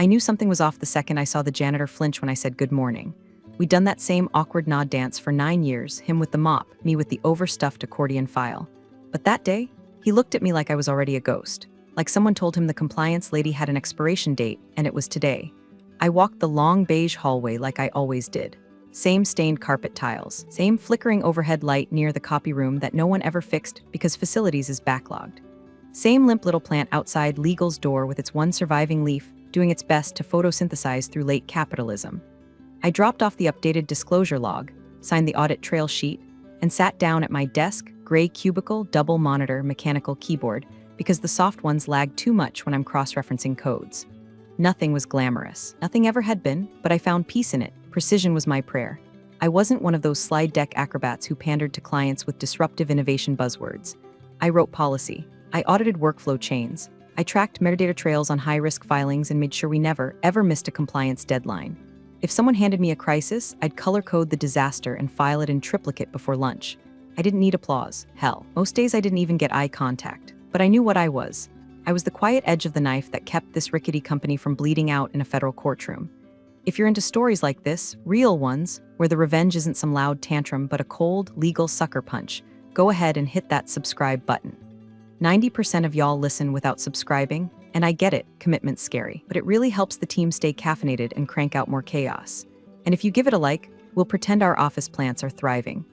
I knew something was off the second I saw the janitor flinch when I said good morning. We'd done that same awkward nod dance for 9 years, him with the mop, me with the overstuffed accordion file. But that day, he looked at me like I was already a ghost, like someone told him the compliance lady had an expiration date, and it was today. I walked the long beige hallway like I always did. Same stained carpet tiles, same flickering overhead light near the copy room that no one ever fixed because facilities is backlogged. Same limp little plant outside Legal's door with its one surviving leaf doing its best to photosynthesize through late capitalism. I dropped off the updated disclosure log, signed the audit trail sheet, and sat down at my desk, gray cubicle, double monitor, mechanical keyboard, because the soft ones lag too much when I'm cross-referencing codes. Nothing was glamorous. Nothing ever had been, but I found peace in it. Precision was my prayer. I wasn't one of those slide deck acrobats who pandered to clients with disruptive innovation buzzwords. I wrote policy. I audited workflow chains. I tracked metadata trails on high-risk filings and made sure we never, ever missed a compliance deadline. If someone handed me a crisis, I'd color code the disaster and file it in triplicate before lunch. I didn't need applause. Hell, most days I didn't even get eye contact. But I knew what I was. I was the quiet edge of the knife that kept this rickety company from bleeding out in a federal courtroom. If you're into stories like this, real ones, where the revenge isn't some loud tantrum but a cold, legal sucker punch, go ahead and hit that subscribe button. 90% of y'all listen without subscribing, and I get it, commitment's scary, but it really helps the team stay caffeinated and crank out more chaos. And if you give it a like, we'll pretend our office plants are thriving.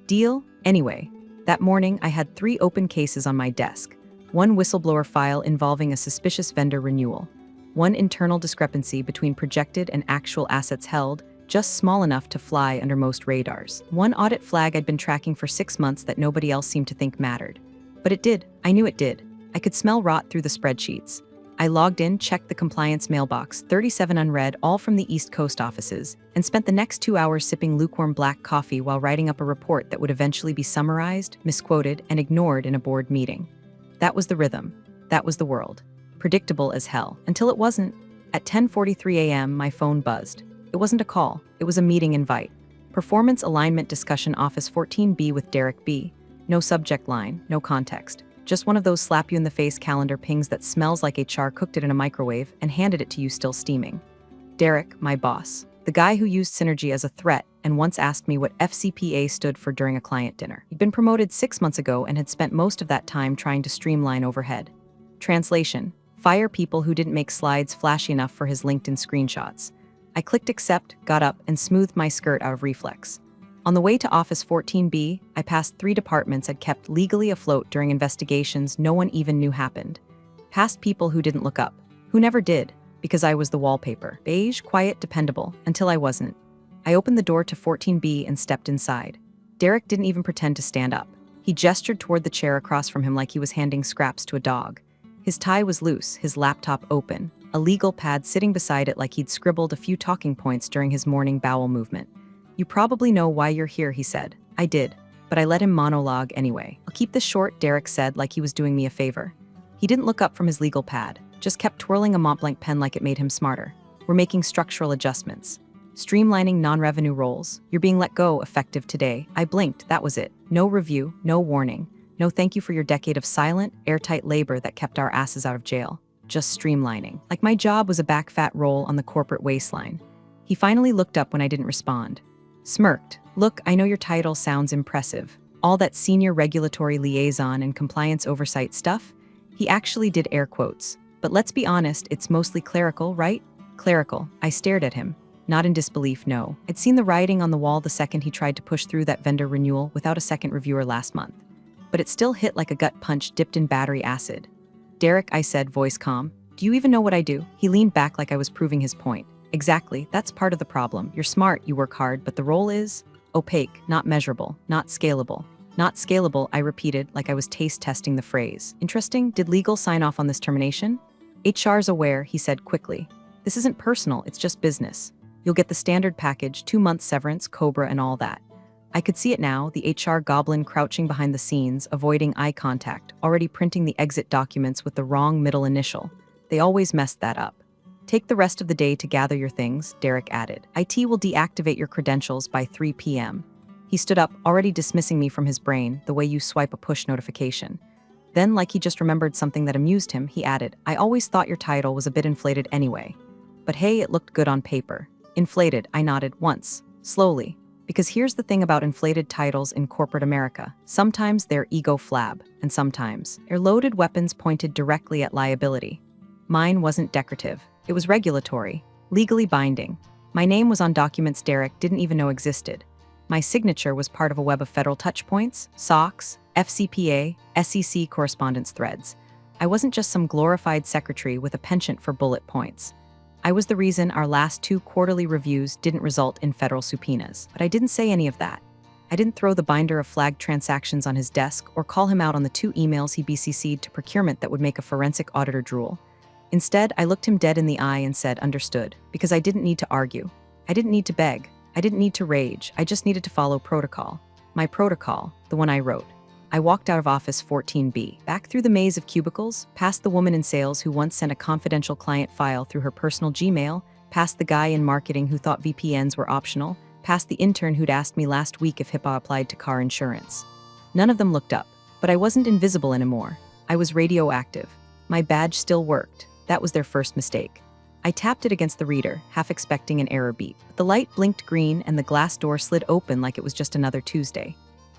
Deal? Anyway, that morning I had 3 open cases on my desk. 1 whistleblower file involving a suspicious vendor renewal. 1 internal discrepancy between projected and actual assets held, just small enough to fly under most radars. 1 audit flag I'd been tracking for 6 months that nobody else seemed to think mattered. But it did. I knew it did. I could smell rot through the spreadsheets. I logged in, checked the compliance mailbox, 37 unread, all from the East Coast offices, and spent the next 2 hours sipping lukewarm black coffee while writing up a report that would eventually be summarized, misquoted, and ignored in a board meeting. That was the rhythm. That was the world. Predictable as hell. Until it wasn't. At 10:43 a.m., my phone buzzed. It wasn't a call. It was a meeting invite. Performance Alignment Discussion Office 14B with Derek B. No subject line, no context. Just one of those slap-you-in-the-face calendar pings that smells like HR cooked it in a microwave and handed it to you still steaming. Derek, my boss. The guy who used Synergy as a threat and once asked me what FCPA stood for during a client dinner. He'd been promoted 6 months ago and had spent most of that time trying to streamline overhead. Translation: fire people who didn't make slides flashy enough for his LinkedIn screenshots. I clicked accept, got up, and smoothed my skirt out of reflex. On the way to Office 14B, I passed 3 departments I'd kept legally afloat during investigations no one even knew happened. Past people who didn't look up, who never did, because I was the wallpaper. Beige, quiet, dependable, until I wasn't. I opened the door to 14B and stepped inside. Derek didn't even pretend to stand up. He gestured toward the chair across from him like he was handing scraps to a dog. His tie was loose, his laptop open, a legal pad sitting beside it like he'd scribbled a few talking points during his morning bowel movement. "You probably know why you're here," he said. I did, but I let him monologue anyway. "I'll keep this short," Derek said like he was doing me a favor. He didn't look up from his legal pad, just kept twirling a Montblanc pen like it made him smarter. "We're making structural adjustments. Streamlining non-revenue roles. You're being let go effective today." I blinked, that was it. No review, no warning. No thank you for your decade of silent, airtight labor that kept our asses out of jail. Just streamlining. Like my job was a back fat roll on the corporate waistline. He finally looked up when I didn't respond. Smirked. "Look, I know your title sounds impressive. All that senior regulatory liaison and compliance oversight stuff." He actually did air quotes. "But let's be honest, it's mostly clerical, right?" Clerical. I stared at him. Not in disbelief, no. I'd seen the writing on the wall the second he tried to push through that vendor renewal without a second reviewer last month. But it still hit like a gut punch dipped in battery acid. "Derek," I said, voice calm, "do you even know what I do?" He leaned back like I was proving his point. "Exactly, that's part of the problem. You're smart, you work hard, but the role is opaque, not measurable, not scalable." "Not scalable," I repeated like I was taste testing the phrase. "Interesting, did legal sign off on this termination?" "HR's aware," he said quickly. "This isn't personal, it's just business. You'll get the standard package, 2-month severance, COBRA and all that." I could see it now, the HR goblin crouching behind the scenes, avoiding eye contact, already printing the exit documents with the wrong middle initial. They always messed that up. "Take the rest of the day to gather your things," Derek added. "IT will deactivate your credentials by 3 p.m. He stood up, already dismissing me from his brain, the way you swipe a push notification. Then, like he just remembered something that amused him, he added, "I always thought your title was a bit inflated anyway." But hey, it looked good on paper. Inflated, I nodded once, slowly. Because here's the thing about inflated titles in corporate America. Sometimes they're ego flab, and sometimes they're loaded weapons pointed directly at liability. Mine wasn't decorative. It was regulatory, legally binding. My name was on documents Derek didn't even know existed. My signature was part of a web of federal touchpoints, SOX, FCPA, SEC correspondence threads. I wasn't just some glorified secretary with a penchant for bullet points. I was the reason our last 2 quarterly reviews didn't result in federal subpoenas. But I didn't say any of that. I didn't throw the binder of flagged transactions on his desk or call him out on the 2 emails he BCC'd to procurement that would make a forensic auditor drool. Instead, I looked him dead in the eye and said, understood, because I didn't need to argue. I didn't need to beg. I didn't need to rage. I just needed to follow protocol. My protocol, the one I wrote. I walked out of office 14B, back through the maze of cubicles, past the woman in sales who once sent a confidential client file through her personal Gmail, past the guy in marketing who thought VPNs were optional, past the intern who'd asked me last week if HIPAA applied to car insurance. None of them looked up, but I wasn't invisible anymore. I was radioactive. My badge still worked. That was their first mistake. I tapped it against the reader, half expecting an error beep. But the light blinked green and the glass door slid open like it was just another Tuesday.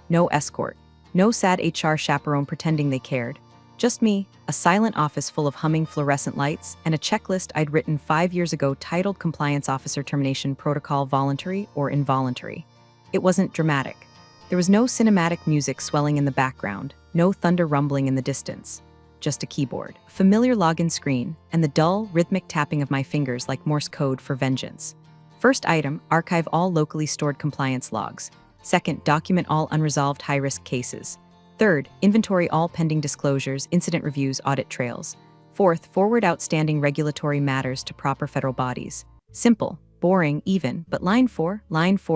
No escort. No sad HR chaperone pretending they cared. Just me, a silent office full of humming fluorescent lights, and a checklist I'd written 5 years ago titled Compliance Officer Termination Protocol Voluntary or Involuntary. It wasn't dramatic. There was no cinematic music swelling in the background, no thunder rumbling in the distance. Just a keyboard, a familiar login screen, and the dull, rhythmic tapping of my fingers like Morse code for vengeance. First item, archive all locally stored compliance logs. Second, document all unresolved high-risk cases. Third, inventory all pending disclosures, incident reviews, audit trails. Fourth, forward outstanding regulatory matters to proper federal bodies. Simple, boring, even, but line 4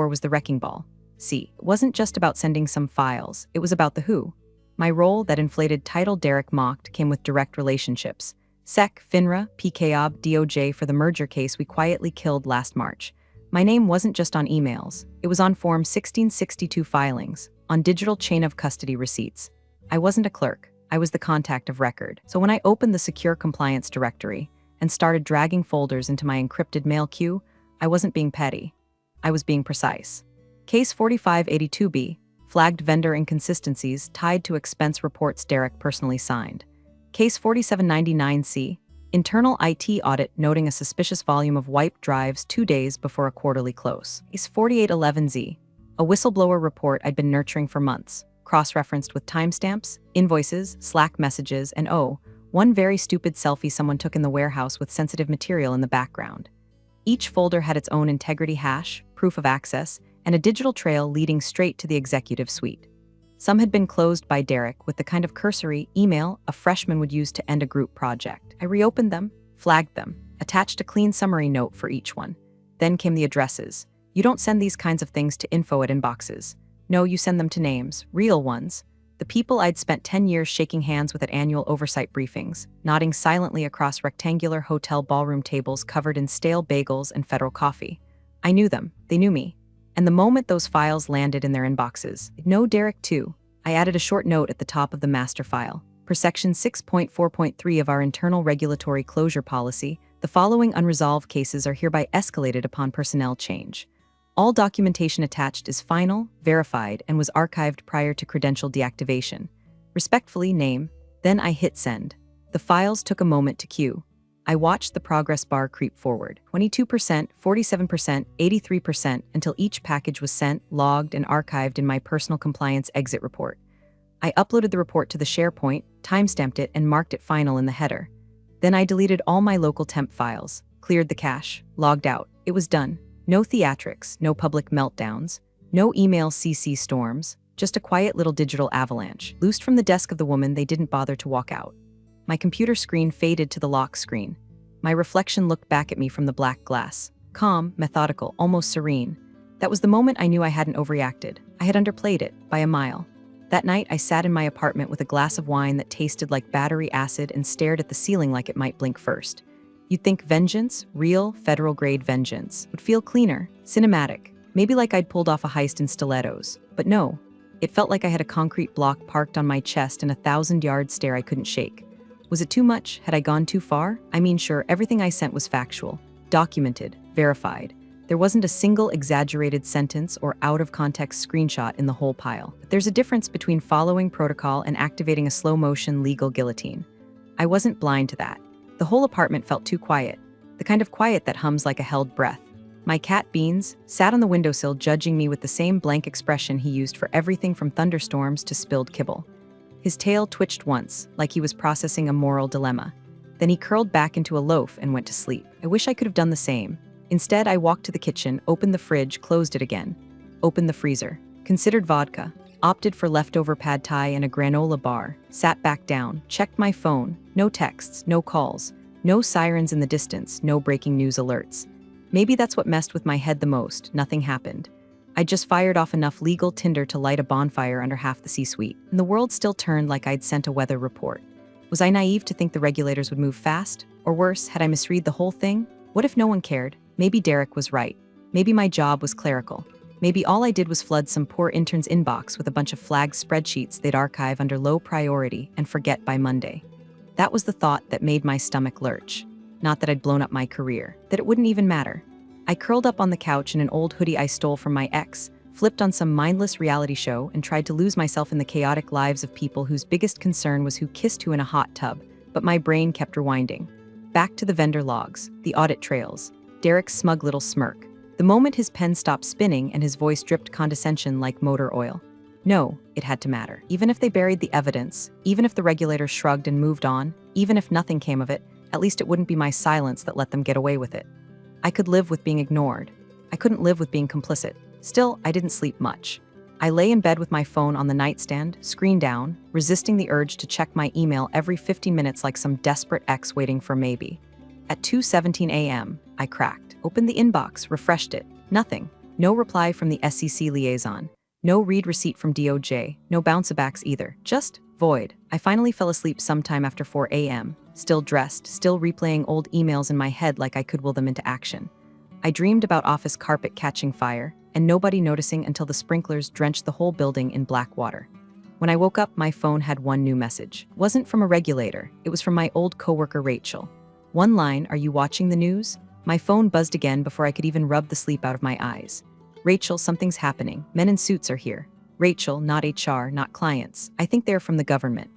was the wrecking ball. See, it wasn't just about sending some files, it was about the who. My role, that inflated title Derek mocked, came with direct relationships. SEC, FINRA, PKOB, DOJ for the merger case we quietly killed last March. My name wasn't just on emails, it was on Form 1662 filings, on digital chain of custody receipts. I wasn't a clerk, I was the contact of record. So when I opened the secure compliance directory and started dragging folders into my encrypted mail queue, I wasn't being petty. I was being precise. Case 4582B, flagged vendor inconsistencies tied to expense reports Derek personally signed. Case 4799C, internal IT audit noting a suspicious volume of wiped drives 2 days before a quarterly close. Case 4811Z, a whistleblower report I'd been nurturing for months, cross-referenced with timestamps, invoices, Slack messages, and one very stupid selfie someone took in the warehouse with sensitive material in the background. Each folder had its own integrity hash, proof of access, and a digital trail leading straight to the executive suite. Some had been closed by Derek with the kind of cursory email a freshman would use to end a group project. I reopened them, flagged them, attached a clean summary note for each one. Then came the addresses. You don't send these kinds of things to info@inboxes. No, you send them to names, real ones. The people I'd spent 10 years shaking hands with at annual oversight briefings, nodding silently across rectangular hotel ballroom tables covered in stale bagels and federal coffee. I knew them, they knew me. And the moment those files landed in their inboxes, no Derek too, I added a short note at the top of the master file. Per section 6.4.3 of our internal regulatory closure policy, the following unresolved cases are hereby escalated upon personnel change. All documentation attached is final, verified, and was archived prior to credential deactivation. Respectfully, name. Then I hit send. The files took a moment to queue. I watched the progress bar creep forward, 22%, 47%, 83%, until each package was sent, logged, and archived in my personal compliance exit report. I uploaded the report to the SharePoint, timestamped it, and marked it final in the header. Then I deleted all my local temp files, cleared the cache, logged out. It was done. No theatrics, no public meltdowns, no email CC storms, just a quiet little digital avalanche. Loosed from the desk of the woman, they didn't bother to walk out. My computer screen faded to the lock screen. My reflection looked back at me from the black glass. Calm, methodical, almost serene. That was the moment I knew I hadn't overreacted. I had underplayed it, by a mile. That night, I sat in my apartment with a glass of wine that tasted like battery acid and stared at the ceiling like it might blink first. You'd think vengeance, real, federal-grade vengeance, would feel cleaner, cinematic, maybe like I'd pulled off a heist in stilettos. But no, it felt like I had a concrete block parked on my chest and a 1,000-yard stare I couldn't shake. Was it too much? Had I gone too far? I mean, sure, everything I sent was factual. Documented, verified. There wasn't a single exaggerated sentence or out-of-context screenshot in the whole pile. But there's a difference between following protocol and activating a slow-motion legal guillotine. I wasn't blind to that. The whole apartment felt too quiet, the kind of quiet that hums like a held breath. My cat Beans sat on the windowsill judging me with the same blank expression he used for everything from thunderstorms to spilled kibble. His tail twitched once, like he was processing a moral dilemma. Then he curled back into a loaf and went to sleep. I wish I could have done the same. Instead, I walked to the kitchen, opened the fridge, closed it again, opened the freezer, considered vodka, opted for leftover pad thai and a granola bar, sat back down, checked my phone, no texts, no calls, no sirens in the distance, no breaking news alerts. Maybe that's what messed with my head the most. Nothing happened. I just fired off enough legal tinder to light a bonfire under half the C-suite, and the world still turned like I'd sent a weather report. Was I naive to think the regulators would move fast? Or worse, had I misread the whole thing? What if no one cared? Maybe Derek was right. Maybe my job was clerical. Maybe all I did was flood some poor intern's inbox with a bunch of flagged spreadsheets they'd archive under low priority and forget by Monday. That was the thought that made my stomach lurch. Not that I'd blown up my career, that it wouldn't even matter. I curled up on the couch in an old hoodie I stole from my ex, flipped on some mindless reality show, and tried to lose myself in the chaotic lives of people whose biggest concern was who kissed who in a hot tub, but my brain kept rewinding. Back to the vendor logs, the audit trails, Derek's smug little smirk. The moment his pen stopped spinning and his voice dripped condescension like motor oil. No, it had to matter. Even if they buried the evidence, even if the regulator shrugged and moved on, even if nothing came of it, at least it wouldn't be my silence that let them get away with it. I could live with being ignored. I couldn't live with being complicit. Still, I didn't sleep much. I lay in bed with my phone on the nightstand, screen down, resisting the urge to check my email every 15 minutes like some desperate ex waiting for maybe. At 2:17 a.m., I cracked, opened the inbox, refreshed it. Nothing. No reply from the SEC liaison. No read receipt from DOJ. No bounce-backs either. Just void. I finally fell asleep sometime after 4 a.m., still dressed, still replaying old emails in my head like I could will them into action. I dreamed about office carpet catching fire, and nobody noticing until the sprinklers drenched the whole building in black water. When I woke up, my phone had one new message. It wasn't from a regulator. It was from my old coworker Rachel. One line, "Are you watching the news?" My phone buzzed again before I could even rub the sleep out of my eyes. "Rachel, something's happening. Men in suits are here." Rachel, not HR, not clients. I think they're from the government.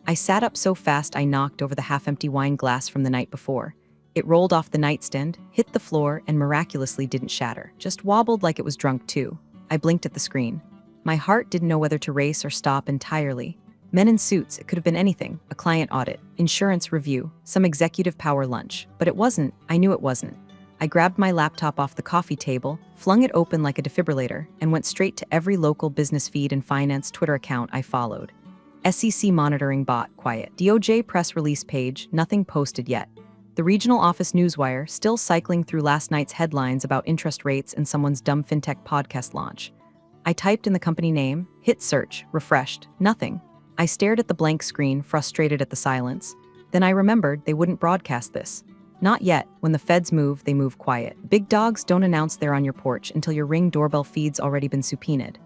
I sat up so fast I knocked over the half-empty wine glass from the night before. It rolled off the nightstand, hit the floor, and miraculously didn't shatter. Just wobbled like it was drunk too. I blinked at the screen. My heart didn't know whether to race or stop entirely. Men in suits, it could have been anything. A client audit, insurance review, some executive power lunch. But it wasn't. I knew it wasn't. I grabbed my laptop off the coffee table, flung it open like a defibrillator, and went straight to every local business feed and finance Twitter account I followed. SEC monitoring bot, quiet. DOJ press release page, nothing posted yet. The regional office newswire, still cycling through last night's headlines about interest rates and someone's dumb fintech podcast launch. I typed in the company name, hit search, refreshed, nothing. I stared at the blank screen, frustrated at the silence. Then I remembered they wouldn't broadcast this. Not yet. When the feds move, they move quiet. Big dogs don't announce they're on your porch until your Ring doorbell feed's already been subpoenaed.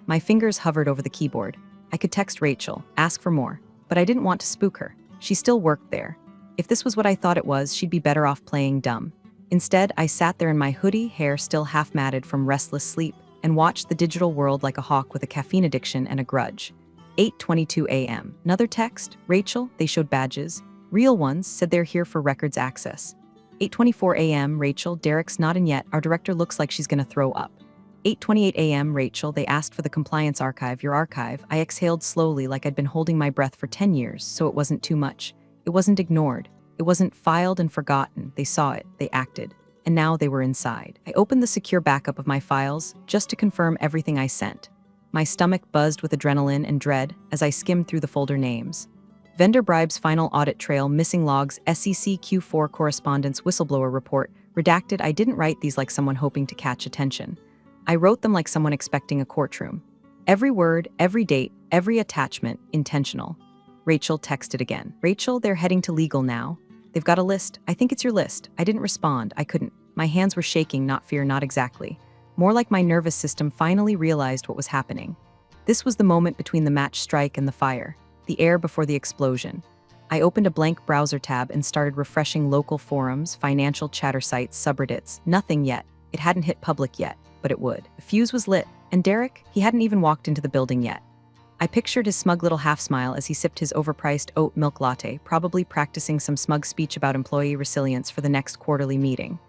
My fingers hovered over the keyboard. I could text Rachel, ask for more, but I didn't want to spook her. She still worked there. If this was what I thought it was, she'd be better off playing dumb. Instead, I sat there in my hoodie, hair still half matted from restless sleep, and watched the digital world like a hawk with a caffeine addiction and a grudge. 8:22 a.m. Another text. Rachel, they showed badges. Real ones, said they're here for records access. 8:24 a.m. Rachel, Derek's not in yet. Our director looks like she's gonna throw up. 8:28 a.m. Rachel, they asked for the compliance archive, your archive. I exhaled slowly like I'd been holding my breath for 10 years, so it wasn't too much. It wasn't ignored. It wasn't filed and forgotten. They saw it. They acted. And now they were inside. I opened the secure backup of my files just to confirm everything I sent. My stomach buzzed with adrenaline and dread as I skimmed through the folder names. Vendor bribes final audit trail, missing logs, SEC Q4 correspondence, whistleblower report, redacted. I didn't write these like someone hoping to catch attention. I wrote them like someone expecting a courtroom. Every word, every date, every attachment, intentional. Rachel texted again. Rachel, they're heading to legal now. They've got a list. I think it's your list. I didn't respond. I couldn't. My hands were shaking, not fear, not exactly. More like my nervous system finally realized what was happening. This was the moment between the match strike and the fire, the air before the explosion. I opened a blank browser tab and started refreshing local forums, financial chatter sites, subreddits. Nothing yet. It hadn't hit public yet, but it would. The fuse was lit, and Derek, he hadn't even walked into the building yet. I pictured his smug little half-smile as he sipped his overpriced oat milk latte, probably practicing some smug speech about employee resilience for the next quarterly meeting.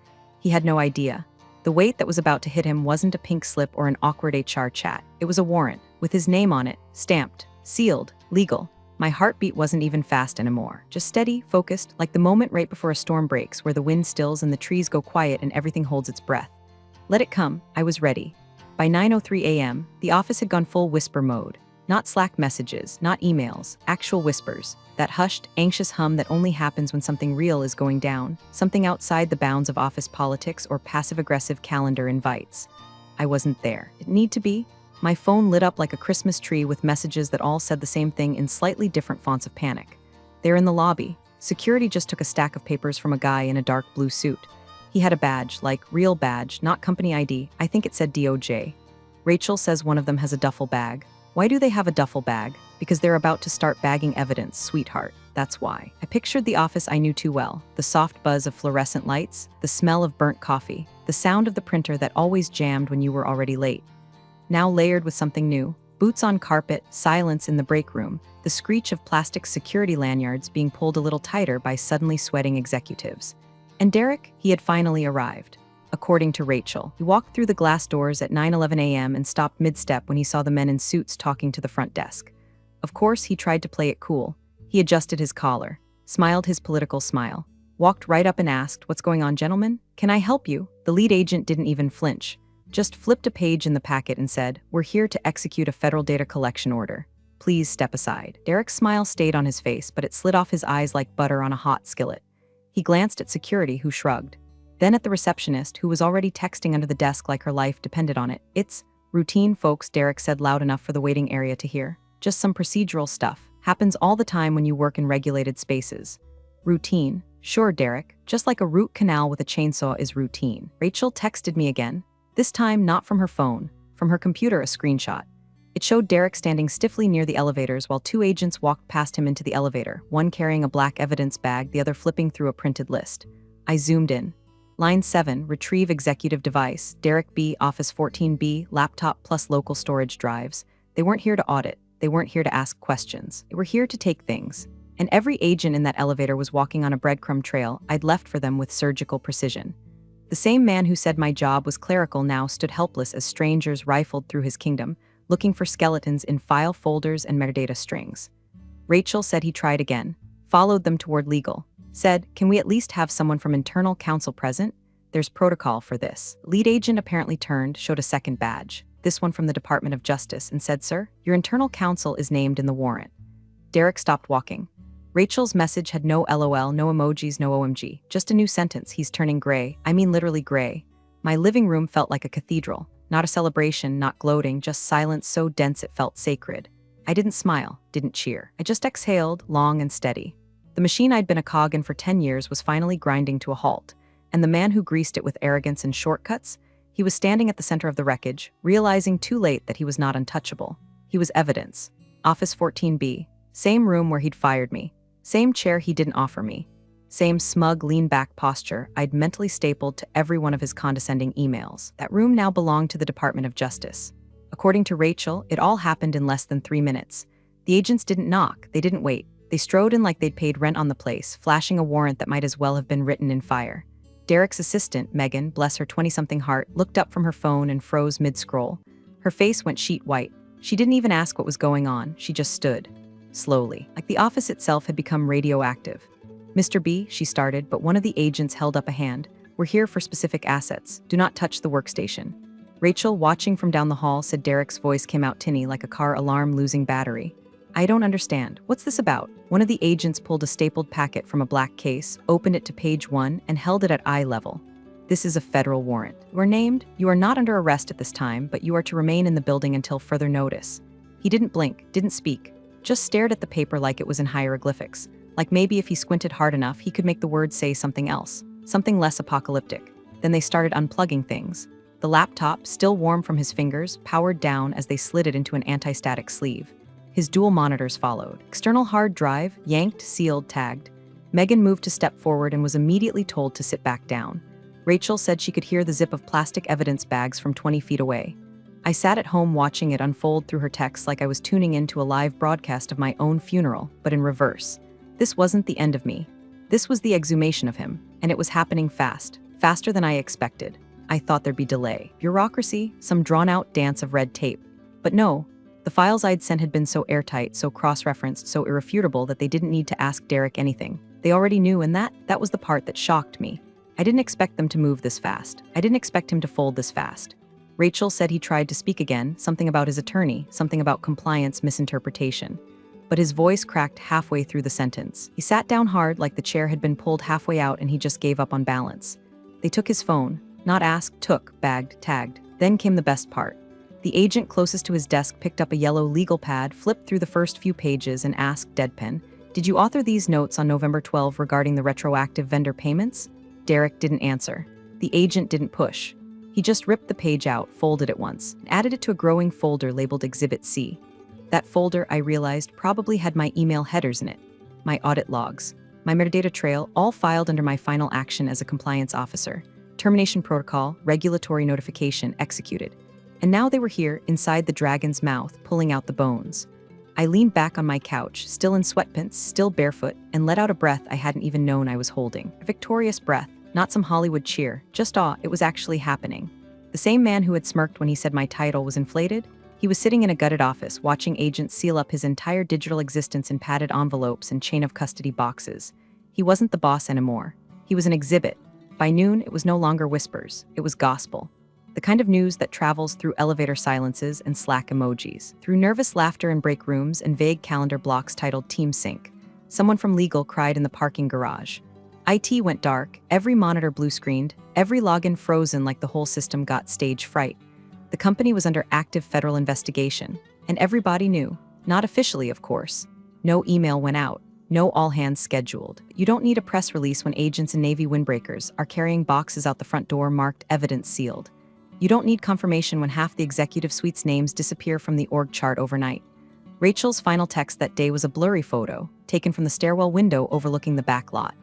He had no idea. The weight that was about to hit him wasn't a pink slip or an awkward HR chat. It was a warrant, with his name on it, stamped, sealed, legal. My heartbeat wasn't even fast anymore, just steady, focused, like the moment right before a storm breaks where the wind stills and the trees go quiet and everything holds its breath. Let it come, I was ready. By 9:03 a.m., the office had gone full whisper mode. Not Slack messages, not emails, actual whispers. That hushed, anxious hum that only happens when something real is going down, something outside the bounds of office politics or passive-aggressive calendar invites. I wasn't there. It need to be. My phone lit up like a Christmas tree with messages that all said the same thing in slightly different fonts of panic. They're in the lobby. Security just took a stack of papers from a guy in a dark blue suit. He had a badge, like real badge, not company ID. I think it said DOJ. Rachel says one of them has a duffel bag. Why do they have a duffel bag? Because they're about to start bagging evidence, sweetheart. That's why. I pictured the office I knew too well. The soft buzz of fluorescent lights, the smell of burnt coffee, the sound of the printer that always jammed when you were already late. Now layered with something new, boots on carpet, silence in the break room, the screech of plastic security lanyards being pulled a little tighter by suddenly sweating executives. And Derek, he had finally arrived. According to Rachel, he walked through the glass doors at 9:11 a.m. and stopped mid-step when he saw the men in suits talking to the front desk. Of course, he tried to play it cool. He adjusted his collar, smiled his political smile, walked right up and asked, "What's going on, gentlemen? Can I help you?" The lead agent didn't even flinch. Just flipped a page in the packet and said, "We're here to execute a federal data collection order. Please step aside." Derek's smile stayed on his face, but it slid off his eyes like butter on a hot skillet. He glanced at security, who shrugged. Then at the receptionist, who was already texting under the desk like her life depended on it. "It's routine, folks," Derek said loud enough for the waiting area to hear. "Just some procedural stuff. Happens all the time when you work in regulated spaces." Routine? Sure, Derek. Just like a root canal with a chainsaw is routine. Rachel texted me again. This time, not from her phone, from her computer, a screenshot. It showed Derek standing stiffly near the elevators while two agents walked past him into the elevator, one carrying a black evidence bag, the other flipping through a printed list. I zoomed in. Line 7, retrieve executive device, Derek B, Office 14B, laptop plus local storage drives. They weren't here to audit. They weren't here to ask questions. They were here to take things. And every agent in that elevator was walking on a breadcrumb trail I'd left for them with surgical precision. The same man who said my job was clerical now stood helpless as strangers rifled through his kingdom, looking for skeletons in file folders and metadata strings. Rachel said he tried again, followed them toward legal, said, "Can we at least have someone from internal counsel present? There's protocol for this." Lead agent apparently turned, showed a second badge, this one from the Department of Justice, and said, "Sir, your internal counsel is named in the warrant." Derek stopped walking. Rachel's message had no LOL, no emojis, no OMG. Just a new sentence. He's turning gray. I mean literally gray. My living room felt like a cathedral. Not a celebration, not gloating, just silence so dense it felt sacred. I didn't smile, didn't cheer. I just exhaled, long and steady. The machine I'd been a cog in for 10 years was finally grinding to a halt, and the man who greased it with arrogance and shortcuts, he was standing at the center of the wreckage, realizing too late that he was not untouchable. He was evidence. Office 14B. Same room where he'd fired me. Same chair he didn't offer me. Same smug, lean-back posture I'd mentally stapled to every one of his condescending emails. That room now belonged to the Department of Justice. According to Rachel, it all happened in less than 3 minutes. The agents didn't knock, they didn't wait. They strode in like they'd paid rent on the place, flashing a warrant that might as well have been written in fire. Derek's assistant, Megan, bless her 20-something heart, looked up from her phone and froze mid-scroll. Her face went sheet white. She didn't even ask what was going on, she just stood. Slowly, like the office itself had become radioactive. "Mr. B," she started, but one of the agents held up a hand. "We're here for specific assets. Do not touch the workstation." Rachel, watching from down the hall, said Derek's voice came out tinny like a car alarm losing battery. "I don't understand. What's this about?" One of the agents pulled a stapled packet from a black case, opened it to page 1, and held it at eye level. "This is a federal warrant. You are named. You are not under arrest at this time, but you are to remain in the building until further notice." He didn't blink, didn't speak. Just stared at the paper like it was in hieroglyphics, like maybe if he squinted hard enough, he could make the words say something else, something less apocalyptic. Then they started unplugging things. The laptop, still warm from his fingers, powered down as they slid it into an anti-static sleeve. His dual monitors followed. External hard drive, yanked, sealed, tagged. Megan moved to step forward and was immediately told to sit back down. Rachel said she could hear the zip of plastic evidence bags from 20 feet away. I sat at home watching it unfold through her texts like I was tuning into a live broadcast of my own funeral, but in reverse. This wasn't the end of me. This was the exhumation of him, and it was happening fast, faster than I expected. I thought there'd be delay, bureaucracy, some drawn-out dance of red tape. But no, the files I'd sent had been so airtight, so cross-referenced, so irrefutable that they didn't need to ask Derek anything. They already knew, and that was the part that shocked me. I didn't expect them to move this fast. I didn't expect him to fold this fast. Rachel said he tried to speak again, something about his attorney, something about compliance misinterpretation. But his voice cracked halfway through the sentence. He sat down hard like the chair had been pulled halfway out and he just gave up on balance. They took his phone. Not asked, took, bagged, tagged. Then came the best part. The agent closest to his desk picked up a yellow legal pad, flipped through the first few pages and asked deadpan, "Did you author these notes on November 12 regarding the retroactive vendor payments?" Derek didn't answer. The agent didn't push. He just ripped the page out, folded it once, and added it to a growing folder labeled Exhibit C. That folder, I realized, probably had my email headers in it, my audit logs, my metadata trail, all filed under my final action as a compliance officer. Termination protocol, regulatory notification, executed. And now they were here, inside the dragon's mouth, pulling out the bones. I leaned back on my couch, still in sweatpants, still barefoot, and let out a breath I hadn't even known I was holding. A victorious breath, not some Hollywood cheer, just awe. It was actually happening. The same man who had smirked when he said my title was inflated, he was sitting in a gutted office, watching agents seal up his entire digital existence in padded envelopes and chain of custody boxes. He wasn't the boss anymore. He was an exhibit. By noon, it was no longer whispers. It was gospel. The kind of news that travels through elevator silences and Slack emojis, through nervous laughter in break rooms and vague calendar blocks titled Team Sync. Someone from legal cried in the parking garage. IT went dark, every monitor blue-screened, every login frozen like the whole system got stage fright. The company was under active federal investigation, and everybody knew, not officially of course. No email went out, no all-hands scheduled. You don't need a press release when agents and Navy windbreakers are carrying boxes out the front door marked evidence sealed. You don't need confirmation when half the executive suite's names disappear from the org chart overnight. Rachel's final text that day was a blurry photo, taken from the stairwell window overlooking the back lot.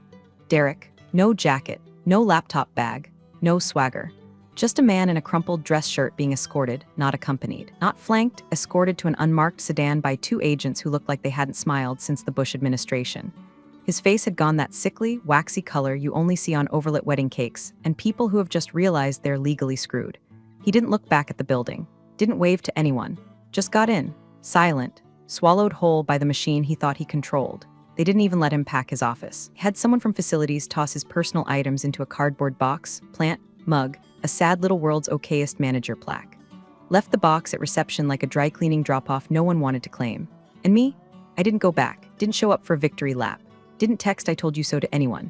Derek, no jacket, no laptop bag, no swagger. Just a man in a crumpled dress shirt being escorted, not accompanied. Not flanked, escorted to an unmarked sedan by two agents who looked like they hadn't smiled since the Bush administration. His face had gone that sickly, waxy color you only see on overlit wedding cakes, and people who have just realized they're legally screwed. He didn't look back at the building, didn't wave to anyone, just got in, silent, swallowed whole by the machine he thought he controlled. They didn't even let him pack his office. He had someone from facilities toss his personal items into a cardboard box, plant, mug, a sad little world's okayest manager plaque. Left the box at reception like a dry cleaning drop-off no one wanted to claim. And me? I didn't go back, didn't show up for a victory lap, didn't text "I told you so" to anyone.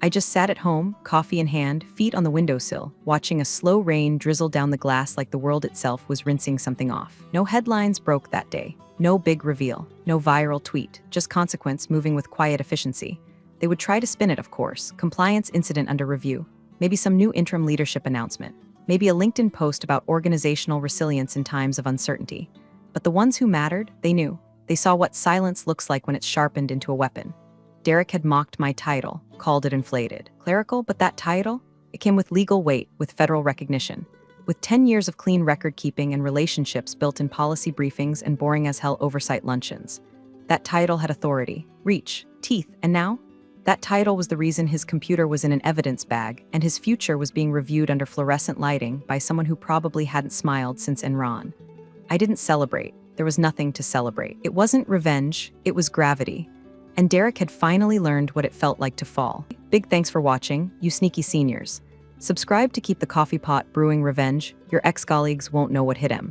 I just sat at home, coffee in hand, feet on the windowsill, watching a slow rain drizzle down the glass like the world itself was rinsing something off. No headlines broke that day. No big reveal. No viral tweet. Just consequence moving with quiet efficiency. They would try to spin it, of course. Compliance incident under review. Maybe some new interim leadership announcement. Maybe a LinkedIn post about organizational resilience in times of uncertainty. But the ones who mattered, they knew. They saw what silence looks like when it's sharpened into a weapon. Derek had mocked my title, called it inflated. Clerical, but that title? It came with legal weight, with federal recognition. With 10 years of clean record-keeping and relationships built in policy briefings and boring-as-hell oversight luncheons. That title had authority, reach, teeth, and now? That title was the reason his computer was in an evidence bag and his future was being reviewed under fluorescent lighting by someone who probably hadn't smiled since Enron. I didn't celebrate. There was nothing to celebrate. It wasn't revenge, it was gravity. And Derek had finally learned what it felt like to fall. Big thanks for watching, you sneaky seniors. Subscribe to keep the coffee pot brewing revenge. Your ex-colleagues won't know what hit him.